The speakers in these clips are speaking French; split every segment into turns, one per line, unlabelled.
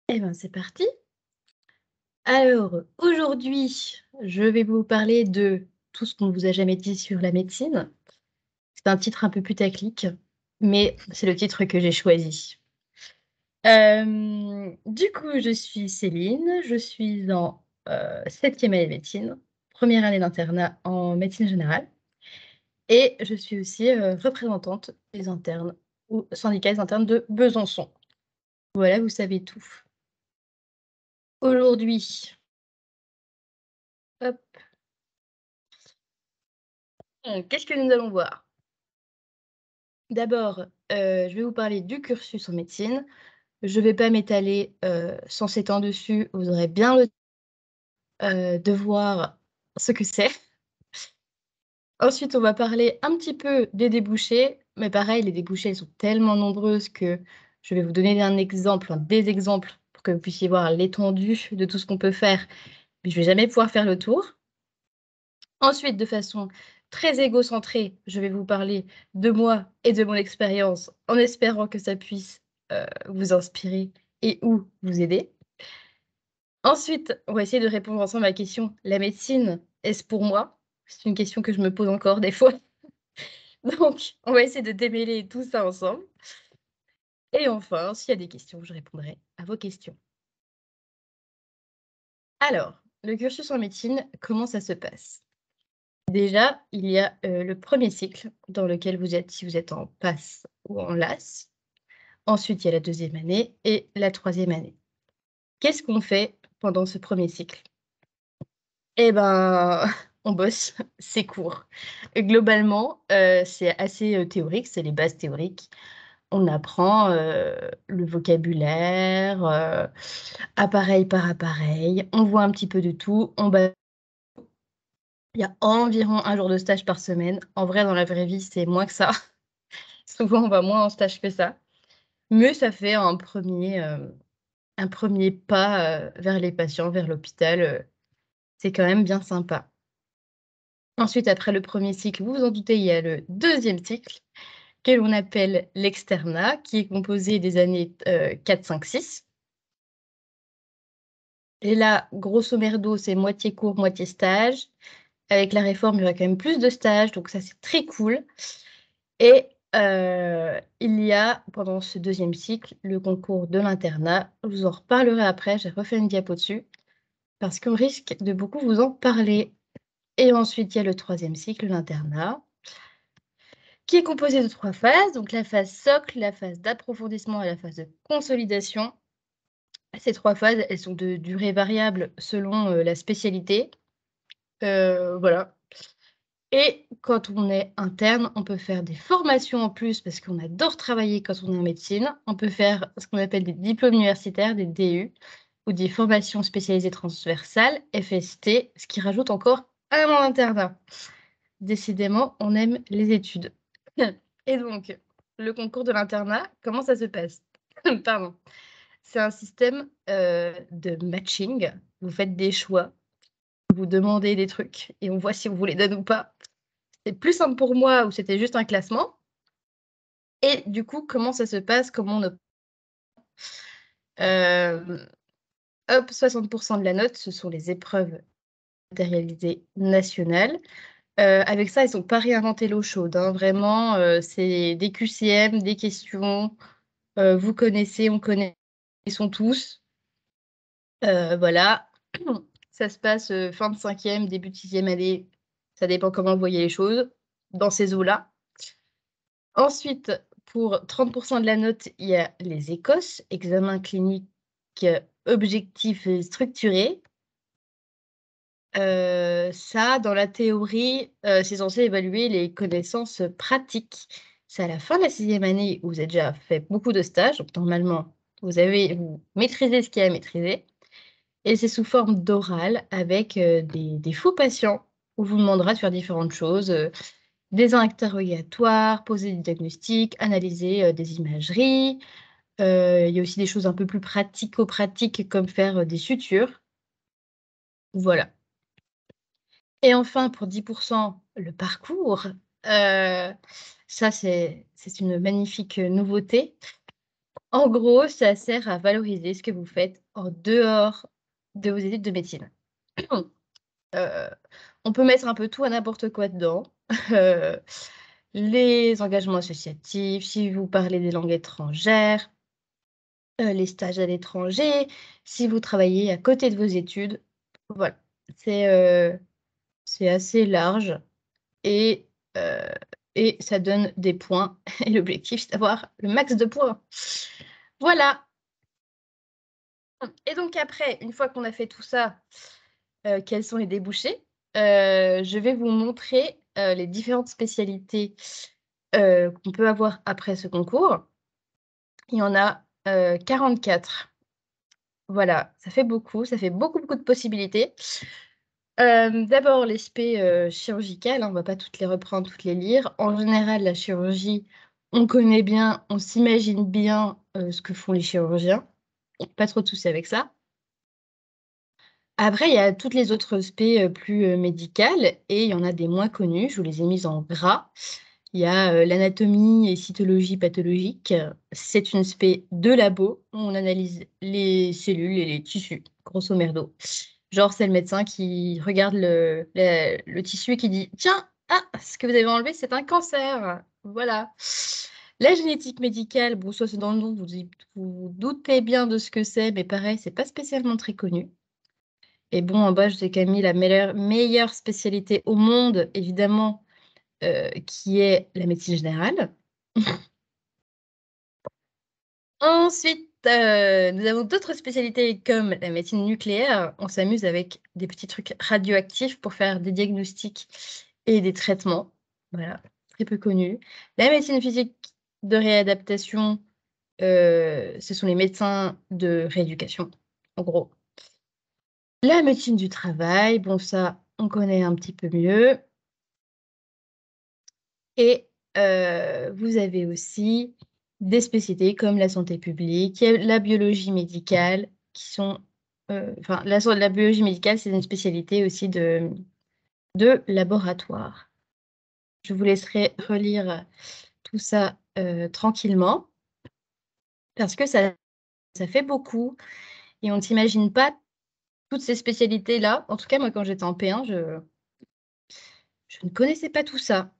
Eh ben, c'est parti. Alors, aujourd'hui, je vais vous parler de tout ce qu'on ne vous a jamais dit sur la médecine. C'est un titre un peu putaclic, mais c'est le titre que j'ai choisi. Du coup, je suis Céline, je suis en 7e année de médecine, première année d'internat en médecine générale et je suis aussi, représentante des internes ou syndicat des internes de Besançon. Voilà, vous savez tout. Aujourd'hui, hop, qu'est-ce que nous allons voir? D'abord, je vais vous parler du cursus en médecine. Je ne vais pas m'étaler, sans s'étendre dessus. Vous aurez bien le de voir ce que c'est. Ensuite, on va parler un petit peu des débouchés, mais pareil, les débouchés, elles sont tellement nombreuses que je vais vous donner un exemple, des exemples pour que vous puissiez voir l'étendue de tout ce qu'on peut faire, mais je vais jamais pouvoir faire le tour. Ensuite, de façon très égocentrée, je vais vous parler de moi et de mon expérience en espérant que ça puisse, vous inspirer et ou vous aider. Ensuite, on va essayer de répondre ensemble à la question: «La médecine, est-ce pour moi?» C'est une question que je me pose encore des fois. Donc on va essayer de démêler tout ça ensemble et enfin, s'il y a des questions, je répondrai à vos questions. Alors, le cursus en médecine, comment ça se passe? Déjà, il y a, le premier cycle dans lequel vous êtes si vous êtes en PASS ou en LAS. Ensuite, il y a la deuxième année et la troisième année. Qu'est-ce qu'on fait pendant ce premier cycle? Eh ben, on bosse, c'est court. Globalement, c'est assez, théorique, c'est les bases théoriques. On apprend, le vocabulaire, appareil par appareil, on voit un petit peu de tout, il y a environ un jour de stage par semaine. En vrai, dans la vraie vie, c'est moins que ça. Souvent, on va moins en stage que ça, mais ça fait un premier pas, vers les patients, vers l'hôpital, c'est quand même bien sympa. Ensuite, après le premier cycle, vous vous en doutez, il y a le deuxième cycle que l'on appelle l'externat, qui est composé des années, 4, 5, 6. Et là, grosso merdo, c'est moitié cours, moitié stage. Avec la réforme, il y aura quand même plus de stages, donc ça, c'est très cool. Et il y a, pendant ce deuxième cycle, le concours de l'internat. Je vous en reparlerai après, j'ai refait une diapo dessus, parce qu'on risque de beaucoup vous en parler. Et ensuite, il y a le troisième cycle, l'internat, qui est composé de 3 phases, donc la phase socle, la phase d'approfondissement et la phase de consolidation. Ces 3 phases, elles sont de durée variable selon, la spécialité. Voilà. Et quand on est interne, on peut faire des formations en plus parce qu'on adore travailler quand on est en médecine. On peut faire ce qu'on appelle des diplômes universitaires, des DU ou des formations spécialisées transversales, FST, ce qui rajoute encore un an d'internat. Décidément, on aime les études. Et donc, le concours de l'internat, comment ça se passe? Pardon. C'est un système, de matching. Vous faites des choix, vous demandez des trucs et on voit si on vous les donne ou pas. C'est plus simple pour moi où c'était juste un classement et du coup, comment ça se passe? Comment on ob hop, 60 de la note, ce sont les épreuves matérialisées nationales. Avec ça, ils ont pas réinventé l'eau chaude, hein, vraiment, c'est des QCM, des questions, vous connaissez, on connaît, ils sont tous. Voilà. Ça se passe, fin de 5e, début de 6e année, ça dépend comment vous voyez les choses, dans ces eaux-là. Ensuite, pour 30 de la note, il y a les ECOS, examens cliniques, objectifs et structurés. Ça, dans la théorie, c'est censé évaluer les connaissances, pratiques. C'est à la fin de la 6e année où vous avez déjà fait beaucoup de stages, donc normalement, vous maîtrisez ce qu'il y a à maîtriser et c'est sous forme d'oral avec, des faux patients. On vous demandera de faire différentes choses, des interrogatoires, poser des diagnostics, analyser, des imageries. Il y a aussi des choses un peu plus pratico-pratiques comme faire, des sutures. Voilà. Et enfin pour 10 le parcours, ça c'est une magnifique, nouveauté. En gros, ça sert à valoriser ce que vous faites en dehors de vos études de médecine. Heu, on peut mettre un peu tout et n'importe quoi dedans. Heu, les engagements associatifs, si vous parlez des langues étrangères, les stages à l'étranger, si vous travaillez à côté de vos études. Voilà, c'est, heu, c'est assez large et heu et ça donne des points et l'objectif, c'est d'avoir le max de points. Voilà. Et donc après, une fois qu'on a fait tout ça, quels sont les débouchés? Je vais vous montrer, les différentes spécialités, qu'on peut avoir après ce concours. Il y en a, 44. Voilà, ça fait beaucoup, beaucoup de possibilités. D'abord les chirurgicales, hein, on va pas toutes les reprendre, toutes les lire. En général, la chirurgie, on connaît bien, on s'imagine bien, ce que font les chirurgiens. Pas trop de soucis avec ça. Après, il y a toutes les autres spé, plus, médicales et il y en a des moins connues, je vous les ai mises en gras. Il y a, l'anatomie et cytologie pathologique. C'est une spé de labo où on analyse les cellules et les tissus, grosso merdo. Genre, c'est le médecin qui regarde le tissu et qui dit: «Tiens, ah, ce que vous avez enlevé, c'est un cancer». Voilà. La génétique médicale, bon, ça, c'est dans le nom, vous doutez bien de ce que c'est, mais pareil, c'est pas spécialement très connu. Et bon, en bas, je vous ai quand même mis la meilleure spécialité au monde, évidemment, qui est la médecine générale. Ensuite, nous avons d'autres spécialités comme la médecine nucléaire. On s'amuse avec des petits trucs radioactifs pour faire des diagnostics et des traitements. Voilà, très peu connu. La médecine physique de réadaptation, ce sont les médecins de rééducation, en gros. La médecine du travail, bon ça, on connaît un petit peu mieux. Et vous avez aussi des spécialités comme la santé publique, il y a la biologie médicale qui sont, enfin la biologie médicale, c'est une spécialité aussi de laboratoire. Je vous laisserai relire tout ça, tranquillement parce que ça fait beaucoup et on ne s'imagine pas toutes ces spécialités-là. En tout cas, moi, quand j'étais en P1, je ne connaissais pas tout ça.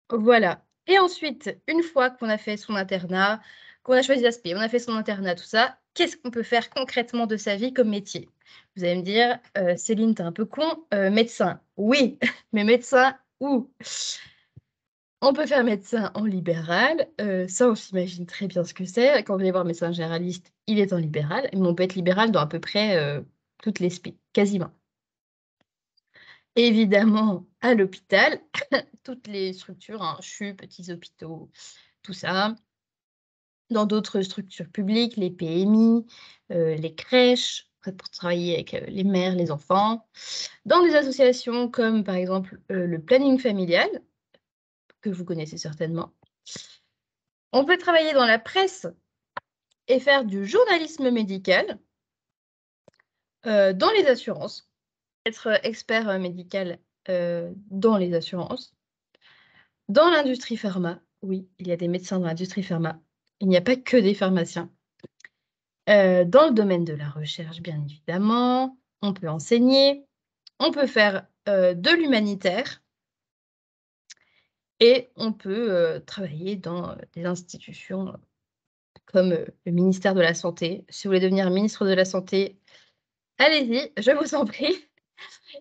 Voilà et ensuite, une fois qu'on a fait son internat, qu'on a choisi l'aspect, on a fait son internat, tout ça, qu'est-ce qu'on peut faire concrètement de sa vie comme métier? Vous allez me dire: «Céline, tu es un peu con, médecin». Oui, mais médecin où? On peut faire médecin en libéral, ça on s'imagine très bien ce que c'est. Quand vous allez voir médecin généraliste, il est en libéral, mais on peut être libéral dans à peu près, toutes les spé, quasiment. Évidemment, à l'hôpital, toutes les structures, hein, CHU, petits hôpitaux, tout ça. Dans d'autres structures publiques, les PMI, les crèches, pour travailler avec, les mères, les enfants. Dans des associations comme par exemple, le planning familial, que vous connaissez certainement. On peut travailler dans la presse et faire du journalisme médical, dans les assurances, être, expert, médical, dans les assurances. Dans l'industrie pharma, oui, il y a des médecins dans l'industrie pharma. Il n'y a pas que des pharmaciens. Dans le domaine de la recherche, bien évidemment, on peut enseigner, on peut faire, de l'humanitaire et on peut, travailler dans, des institutions, comme, le ministère de la santé. Si vous voulez devenir ministre de la santé, allez-y, je vous en prie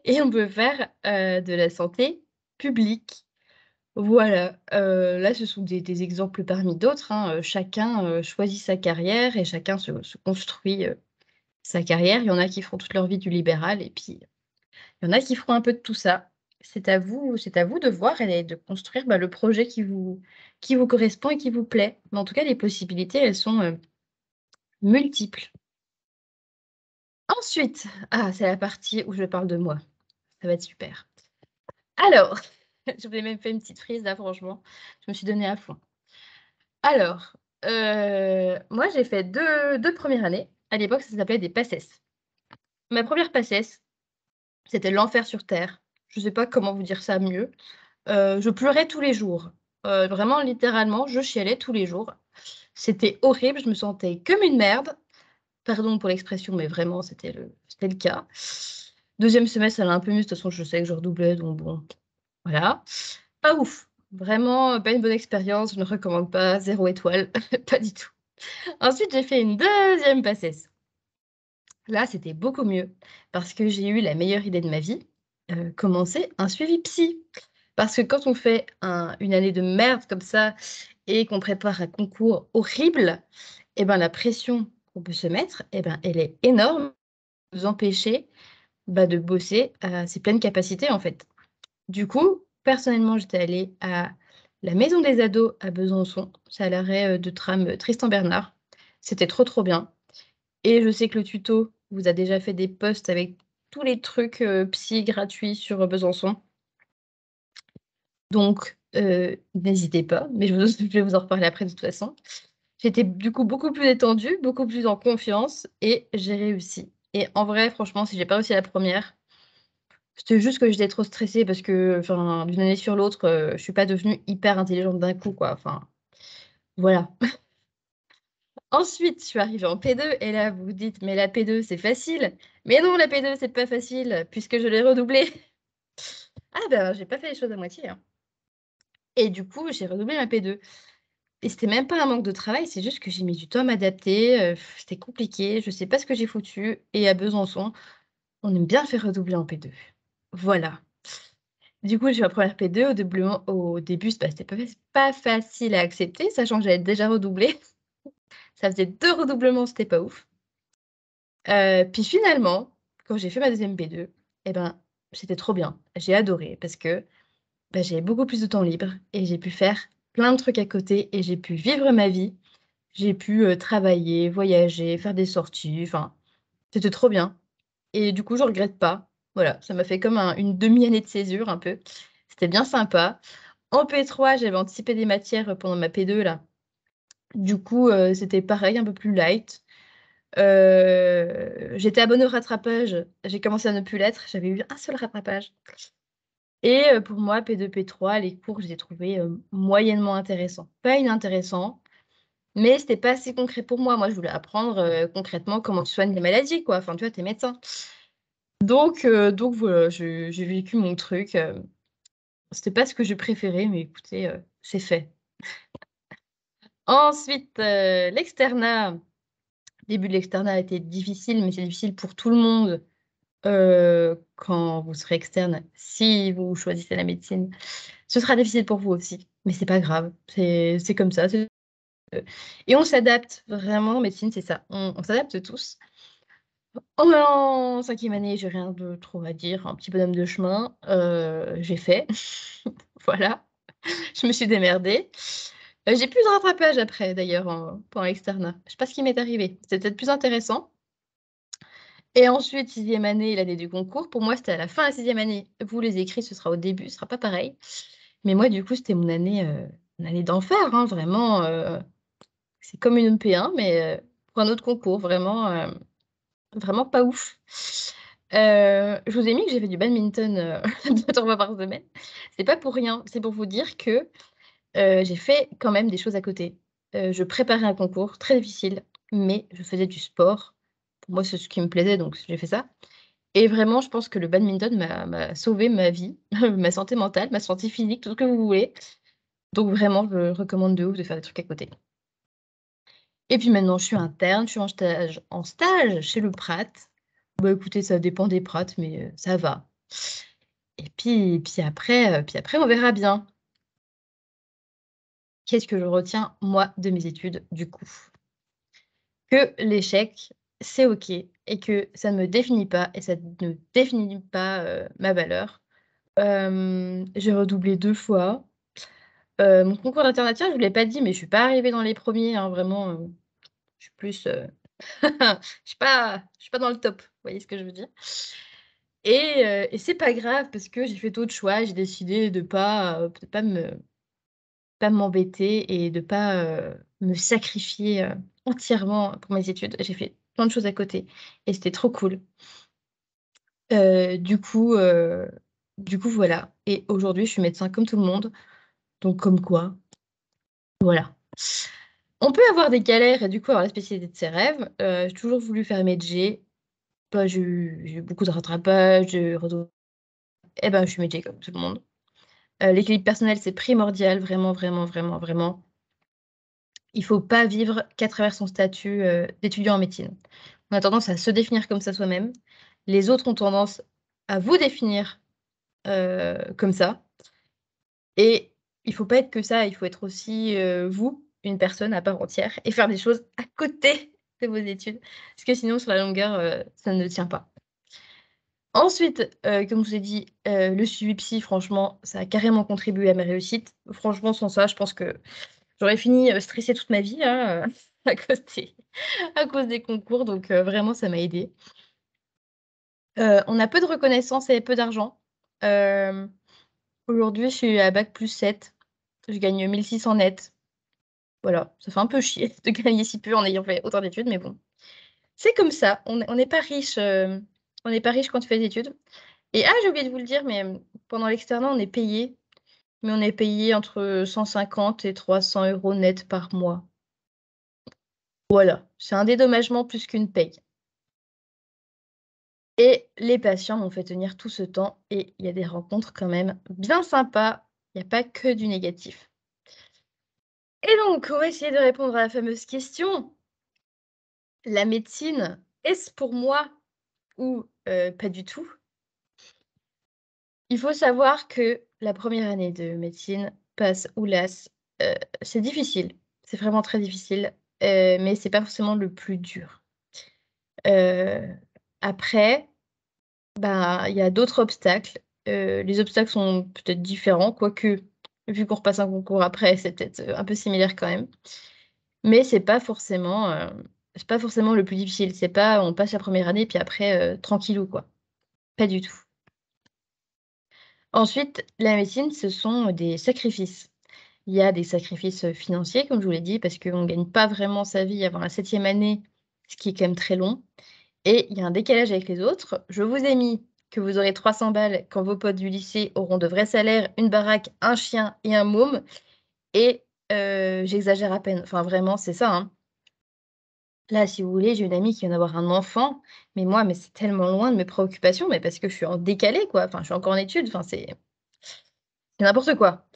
et on peut faire, de la santé publique. Voilà, là, ce sont des exemples parmi d'autres, hein, chacun, choisit sa carrière et chacun se construit, sa carrière. Il y en a qui feront toute leur vie du libéral et puis il y en a qui feront un peu de tout ça. C'est à vous de voir et de construire, bah, le projet qui vous correspond et qui vous plaît. Mais en tout cas, les possibilités, elles sont, multiples. Ensuite, ah, c'est la partie où je parle de moi. Ça va être super. Alors, je vous ai même fait une petite frise là, franchement. Je me suis donnée à fond. Alors, moi, j'ai fait deux premières années. À l'époque, ça s'appelait des PACES. Ma première PACES, c'était l'enfer sur terre. Je sais pas comment vous dire ça mieux. Je pleurais tous les jours. Vraiment littéralement, je chialais tous les jours. C'était horrible, je me sentais comme une merde. Pardon pour l'expression, mais vraiment c'était le cas. 2e semestre, ça allait un peu mieux, de toute façon je savais que je redoublais donc bon, voilà. Pas ouf, vraiment, pas une bonne expérience, je ne recommande pas, 0 étoile, pas du tout. Ensuite, j'ai fait une 2e PACES. Là, c'était beaucoup mieux parce que j'ai eu la meilleure idée de ma vie, commencer un suivi psy. Parce que quand on fait une année de merde comme ça et qu'on prépare un concours horrible, et ben, la pression qu'on peut se mettre, et ben, elle est énorme, nous empêcher, de bosser à ses pleines capacités, en fait. Du coup, personnellement, j'étais allée à la maison des ados à Besançon. C'est à l'arrêt, de tram, Tristan Bernard. C'était trop, trop bien et je sais que le tuto vous a déjà fait des posts avec tous les trucs, psy gratuits sur, Besançon. Donc, n'hésitez pas, mais je vais vous en reparler après de toute façon. J'étais du coup beaucoup plus détendue, beaucoup plus en confiance et j'ai réussi et en vrai, franchement, si j'ai pas réussi à la première, c'était juste que j'étais trop stressée parce que, enfin, d'une année sur l'autre, je suis pas devenue hyper intelligente d'un coup, quoi, enfin, voilà. Ensuite, je suis arrivée en P2 et là, vous vous dites: «Mais la P2, c'est facile». Mais non, la P2, c'est pas facile puisque je l'ai redoublée. Ah ben, j'ai pas fait les choses à moitié, hein et du coup, j'ai redoublé ma P2 et c'était même pas un manque de travail, c'est juste que j'ai mis du temps à m'adapter, c'était compliqué, je sais pas ce que j'ai foutu et à Besançon, on aime bien faire redoubler en P2. Voilà. Du coup, j'ai eu ma première P2 au début, c'était pas facile à accepter, sachant que j'avais déjà redoublé. Ça faisait 2 redoublements, c'était pas ouf. Puis finalement, quand j'ai fait ma 2e P2 et ben, c'était trop bien. J'ai adoré parce que, j'avais beaucoup plus de temps libre et j'ai pu faire plein de trucs à côté et j'ai pu vivre ma vie. J'ai pu, travailler, voyager, faire des sorties, enfin, c'était trop bien et du coup, je regrette pas. Voilà, ça m'a fait comme une demi-année de césure un peu. C'était bien sympa. En P3, j'avais anticipé des matières, pendant ma P2 là. Du coup, c'était pareil, un peu plus light. J'étais abonnée au rattrapage, j'ai commencé à ne plus l'être, j'avais eu un seul rattrapage et pour moi P2, P3, les cours, je les ai trouvés, moyennement intéressants. Pas inintéressants, mais c'était pas assez concret pour moi. Moi, je voulais apprendre, concrètement comment tu soignes les maladies, quoi. Enfin, tu vois, tu es médecin. Donc voilà, j'ai vécu mon truc, c'était pas ce que je préférais, mais écoutez, c'est fait. Ensuite, l'externat. Début de l'externat a été difficile, mais c'est difficile pour tout le monde, quand vous serez externe. Si vous choisissez la médecine, ce sera difficile pour vous aussi, mais c'est pas grave, c'est comme ça, et on s'adapte vraiment en médecine, c'est ça, on s'adapte tous. En 5e année, j'ai rien de trop à dire, un petit bonhomme de chemin, j'ai fait, voilà, je me suis démerdée. J'ai plus de rattrapage après d'ailleurs pendant l'externat. Je sais pas ce qui m'est arrivé, c'était peut-être plus intéressant. Et ensuite, 6e année, l'année du concours. Pour moi, c'était à la fin de la 6e année. Vous, les écrits, ce sera au début, ce sera pas pareil. Mais moi, du coup, c'était mon année d'enfer, hein, vraiment, c'est comme une P1, mais pour un autre concours, vraiment, vraiment pas ouf. Je vous ai mis que j'ai fait du badminton, 2-3 fois par semaine. C'est pas pour rien, c'est pour vous dire que, j'ai fait quand même des choses à côté. Je préparais un concours très difficile, mais je faisais du sport. Pour moi, c'est ce qui me plaisait, donc j'ai fait ça. Et vraiment, je pense que le badminton m'a sauvé ma vie, ma santé mentale, ma santé physique, tout ce que vous voulez. Donc vraiment, je recommande de ouf de faire des trucs à côté. Et puis maintenant, je suis interne, je suis en stage chez le Prat. Bah, écoutez, ça dépend des Prat, mais ça va. Et puis après, on verra bien. Qu'est-ce que je retiens, moi, de mes études, du coup? Que l'échec, c'est OK et que ça ne me définit pas et ça ne définit pas, ma valeur. J'ai redoublé 2 fois. Mon concours d'internat, je vous l'ai pas dit, mais je suis pas arrivée dans les premiers, hein, vraiment, je suis plus, je suis pas dans le top, vous voyez ce que je veux dire? Et c'est pas grave parce que j'ai fait d'autres choix, j'ai décidé de peut-être pas m'embêter et de pas, me sacrifier, entièrement pour mes études. J'ai fait plein de choses à côté et c'était trop cool. Heu, du coup, heu, du coup, voilà et aujourd'hui, je suis médecin comme tout le monde. Donc comme quoi, voilà. On peut avoir des galères et du coup avoir la spécialité de ses rêves. J'ai toujours voulu faire médecin. Bah, j'ai eu beaucoup de rattrapage, et ben, je suis médecin comme tout le monde. L'équilibre personnel, c'est primordial, vraiment, vraiment, vraiment, vraiment. Il faut pas vivre qu'à travers son statut, d'étudiant en médecine. On a tendance à se définir comme ça soi-même. Les autres ont tendance à vous définir, comme ça et il faut pas être que ça, il faut être aussi, vous, une personne à part entière et faire des choses à côté de vos études parce que sinon sur la longueur, ça ne tient pas. Ensuite, comme je vous ai dit, le suivi psy, franchement, ça a carrément contribué à ma réussite. Franchement, sans ça, je pense que j'aurais fini, stressée toute ma vie, hein, à cause des concours, donc vraiment, ça m'a aidée. On a peu de reconnaissance et peu d'argent. Hem, Aujourd'hui, je suis à bac+7. Je gagne 1 600 net. Voilà, ça fait un peu chier de gagner si peu en ayant fait autant d'études, mais bon, c'est comme ça. On n'est pas riche, on n'est pas riche quand on fait des études et j'ai oublié de vous le dire, mais pendant l'externat, on est payé, mais on est payé entre 150 et 300 € net par mois. Voilà, c'est un dédommagement plus qu'une paye et les patients m'ont fait tenir tout ce temps et il y a des rencontres quand même bien sympas. Il y a pas que du négatif et donc on va essayer de répondre à la fameuse question: «La médecine, est-ce pour moi ou pas du tout?» Il faut savoir que la première année de médecine passe oulas, heu, c'est difficile, c'est vraiment très difficile, mais c'est pas forcément le plus dur. Heu, Après, bah, il y a d'autres obstacles, les obstacles sont peut-être différents, quoique vu qu'on repasse un concours après, c'est peut-être, un peu similaire quand même, mais c'est pas forcément le plus difficile. C'est pas on passe la première année puis après, tranquillou quoi, pas du tout. Ensuite, la médecine, ce sont des sacrifices. Il y a des sacrifices, financiers, comme je vous l'ai dit, parce qu'on ne gagne pas vraiment sa vie avant la 7e année, ce qui est quand même très long et il y a un décalage avec les autres. Je vous ai mis que vous aurez 300 balles quand vos potes du lycée auront de vrais salaires, une baraque, un chien et un môme et j'exagère à peine. Enfin vraiment, c'est ça, hein. Là, si vous voulez, j'ai une amie qui vient d'avoir un enfant, mais moi, mais c'est tellement loin de mes préoccupations, mais parce que je suis en décalé, quoi. Enfin, je suis encore en études, enfin, c'est n'importe quoi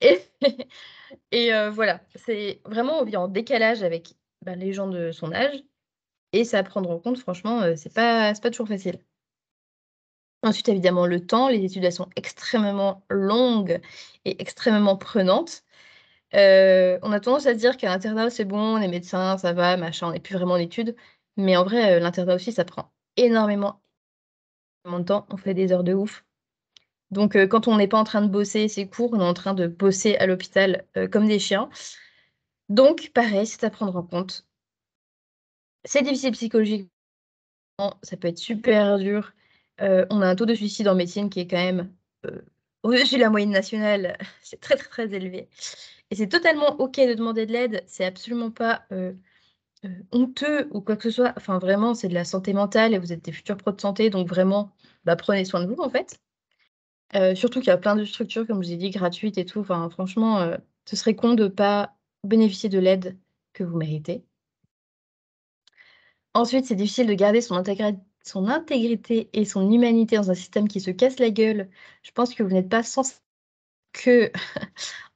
et et voilà, c'est vraiment on vit en décalage avec, bah, les gens de son âge et c'est à prendre en compte franchement, c'est pas toujours facile. Ensuite évidemment le temps, les études elles sont extrêmement longues et extrêmement prenantes. On a tendance à se dire qu'à l'internat c'est bon, on est médecin, ça va, machin, on n'est plus vraiment en études, mais en vrai, l'internat aussi ça prend énormément de temps, on fait des heures de ouf. Donc quand on n'est pas en train de bosser ses cours, on est en train de bosser à l'hôpital, comme des chiens. Donc pareil, c'est à prendre en compte. C'est difficile psychologiquement, ça peut être super dur. On a un taux de suicide en médecine qui est quand même, heu, au-dessus de la moyenne nationale, c'est très, très, très élevé et c'est totalement OK de demander de l'aide, c'est absolument pas, honteux ou quoi que ce soit. Enfin vraiment, c'est de la santé mentale et vous êtes des futurs pros de santé donc vraiment, bah, prenez soin de vous, en fait. Surtout qu'il y a plein de structures, comme je vous ai dit, gratuites et tout. Enfin franchement, ce serait con de pas bénéficier de l'aide que vous méritez. Ensuite, c'est difficile de garder son intégrité et son humanité dans un système qui se casse la gueule. Je pense que vous n'êtes pas sans que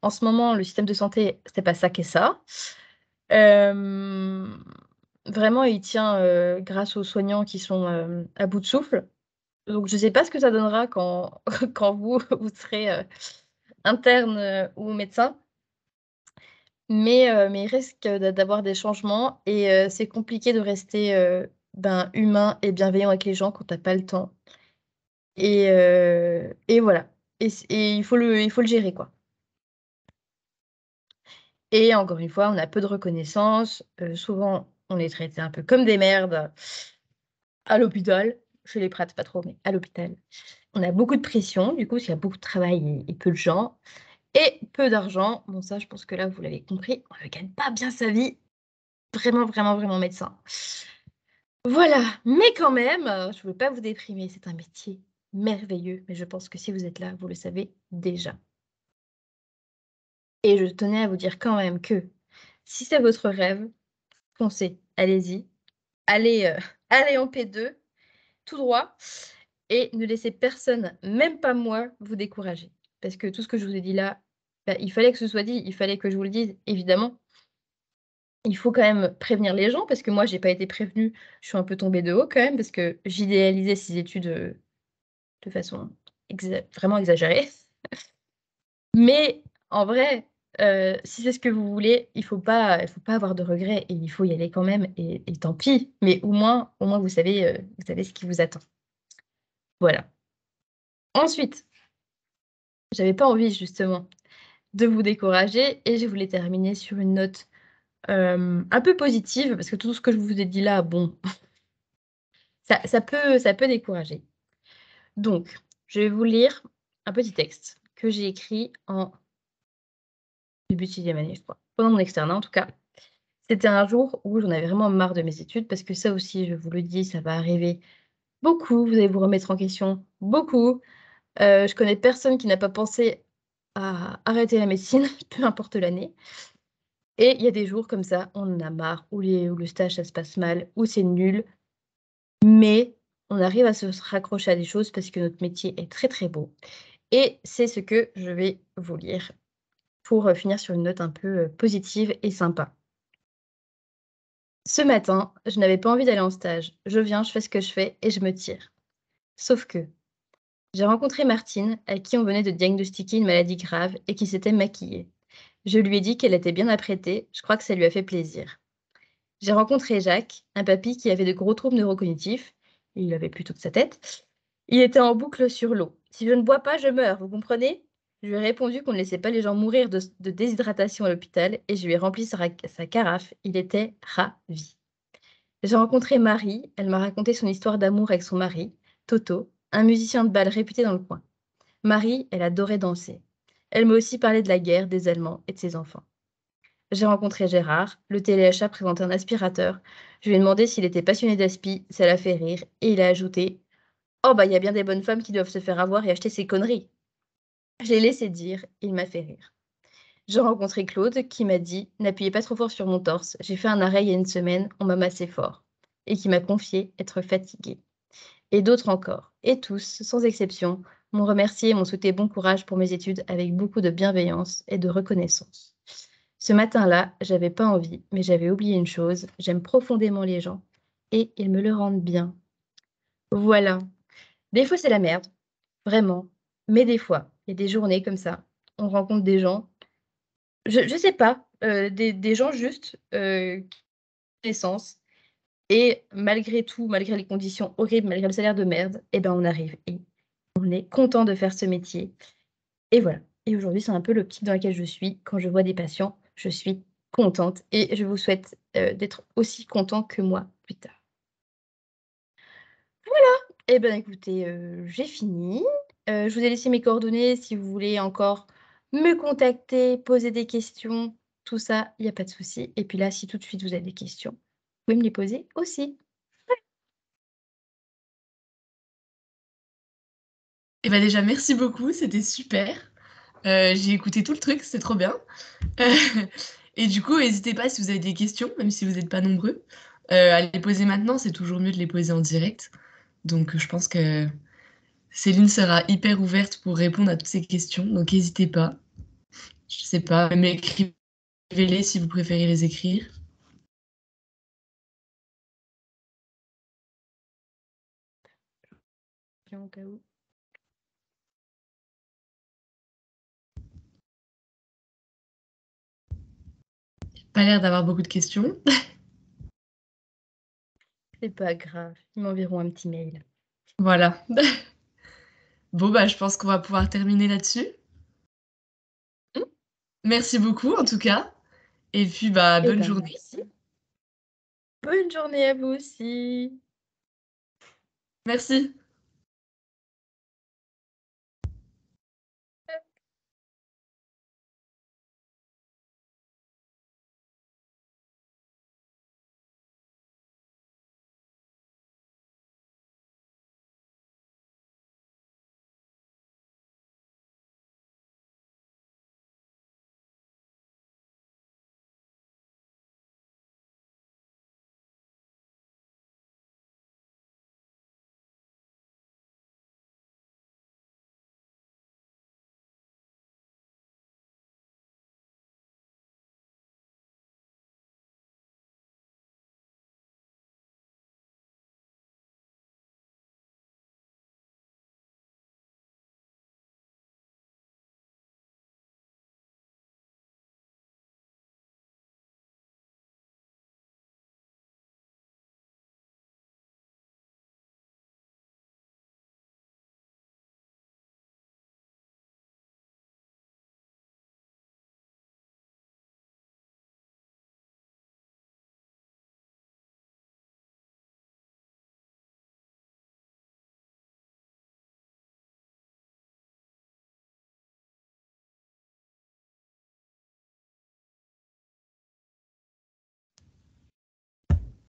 en ce moment, le système de santé, c'est pas ça qu'est ça. Hem, Vraiment, il tient, grâce aux soignants qui sont, à bout de souffle. Donc je ne sais pas ce que ça donnera quand quand vous serez, interne, ou médecin, mais il risque d'avoir des changements et c'est compliqué de rester, ben, humain et bienveillant avec les gens quand tu as pas le temps et voilà et il faut le gérer, quoi et encore une fois, on a peu de reconnaissance, souvent on est traités un peu comme des merdes à l'hôpital, chez les prates pas trop, mais à l'hôpital. On a beaucoup de pression, du coup, parce qu'il y a beaucoup de travail et peu de gens et peu d'argent. Bon ça, je pense que là, vous l'avez compris, on ne gagne pas bien sa vie, vraiment, vraiment, vraiment médecin. Voilà, mais quand même, je ne veux pas vous déprimer, c'est un métier merveilleux, mais je pense que si vous êtes là, vous le savez déjà. Et je tenais à vous dire quand même que si c'est votre rêve, foncez, allez-y, allez, allez en P2, tout droit et ne laissez personne, même pas moi, vous décourager. Parce que tout ce que je vous ai dit là, bah, il fallait que ce soit dit, il fallait que je vous le dise, évidemment. Il faut quand même prévenir les gens parce que moi, j'ai pas été prévenue, je suis un peu tombée de haut quand même parce que j'idéalisais ces études, de façon vraiment exagérée. Mais en vrai, si c'est ce que vous voulez, il faut pas avoir de regrets et il faut y aller quand même et tant pis. Mais au moins vous savez ce qui vous attend. Voilà. Ensuite, j'avais pas envie justement de vous décourager et je voulais terminer sur une note, un peu positive parce que tout ce que je vous ai dit là, bon, ça peut décourager. Donc, je vais vous lire un petit texte que j'ai écrit en début de 6e année, je crois, pendant mon externat en tout cas. C'était un jour où j'en avais vraiment marre de mes études parce que ça aussi, je vous le dis, ça va arriver beaucoup. Vous allez vous remettre en question beaucoup. Je connais personne qui n'a pas pensé à arrêter la médecine, peu importe l'année. Et il y a des jours comme ça, on en a marre, où le stage, ça se passe mal, où c'est nul, mais on arrive à se raccrocher à des choses parce que notre métier est très, très beau. Et c'est ce que je vais vous lire pour, finir sur une note un peu, positive et sympa. Ce matin, je n'avais pas envie d'aller en stage. Je viens, je fais ce que je fais et je me tire. Sauf que j'ai rencontré Martine, à qui on venait de diagnostiquer une maladie grave et qui s'était maquillée. Je lui ai dit qu'elle était bien apprêtée, je crois que ça lui a fait plaisir. J'ai rencontré Jacques, un papy qui avait de gros troubles neurocognitifs, il avait plus toute sa tête. Il était en boucle sur l'eau. Si je ne bois pas, je meurs, vous comprenez? Je lui ai répondu qu'on ne laissait pas les gens mourir de déshydratation à l'hôpital et je lui ai rempli sa carafe. Il était ravi. J'ai rencontré Marie, elle m'a raconté son histoire d'amour avec son mari, Toto, un musicien de bal réputé dans le coin. Marie, elle adorait danser. Elle m'a aussi parlé de la guerre, des Allemands et de ses enfants. J'ai rencontré Gérard, le téléachat présentait un aspirateur. Je lui ai demandé s'il était passionné d'aspi, ça l'a fait rire, et il a ajouté: «Oh bah, il y a bien des bonnes femmes qui doivent se faire avoir et acheter ces conneries». Je l'ai laissé dire, il m'a fait rire. J'ai rencontré Claude qui m'a dit: «N'appuyez pas trop fort sur mon torse, j'ai fait un arrêt il y a une semaine, on m'a massé fort» et qui m'a confié être fatigué. Et d'autres encore. Et tous, sans exception, m'ont remercié et m'ont souhaité bon courage pour mes études avec beaucoup de bienveillance et de reconnaissance. Ce matin-là, j'avais pas envie, mais j'avais oublié une chose, j'aime profondément les gens et ils me le rendent bien. Voilà. Des fois, c'est la merde, vraiment, mais des fois, il y a des journées comme ça, on rencontre des gens, je sais pas, des gens juste, naissance et malgré tout, malgré les conditions horribles, malgré le salaire de merde, et ben, on arrive et on est content de faire ce métier et voilà. Et aujourd'hui, c'est un peu l'optique dans laquelle je suis. Quand je vois des patients, je suis contente et je vous souhaite, d'être aussi content que moi plus tard. Eh ben, écoutez, j'ai fini. Je vous ai laissé mes coordonnées si vous voulez encore me contacter, poser des questions, tout ça, il y a pas de souci et puis là, si tout de suite vous avez des questions, vous pouvez me les poser aussi.
Et bah déjà, merci beaucoup, c'était super. J'ai écouté tout le truc, c'était trop bien. Et du coup, n'hésitez pas si vous avez des questions, même si vous n'êtes pas nombreux, à les poser maintenant, c'est toujours mieux de les poser en direct. Donc je pense que Céline sera hyper ouverte pour répondre à toutes ces questions, donc n'hésitez pas. Je sais pas, même écrivez-les si vous préférez les écrire.
Au cas où.
Pas l'air d'avoir beaucoup de questions.
C'est pas grave, ils m'enverront un petit mail.
Voilà. Bon, bah, je pense qu'on va pouvoir terminer là-dessus.
Mmh.
Merci beaucoup, en tout cas. Et puis, bah,
Eh
bonne
ben,
journée.
merci. Bonne journée à vous aussi.
Merci.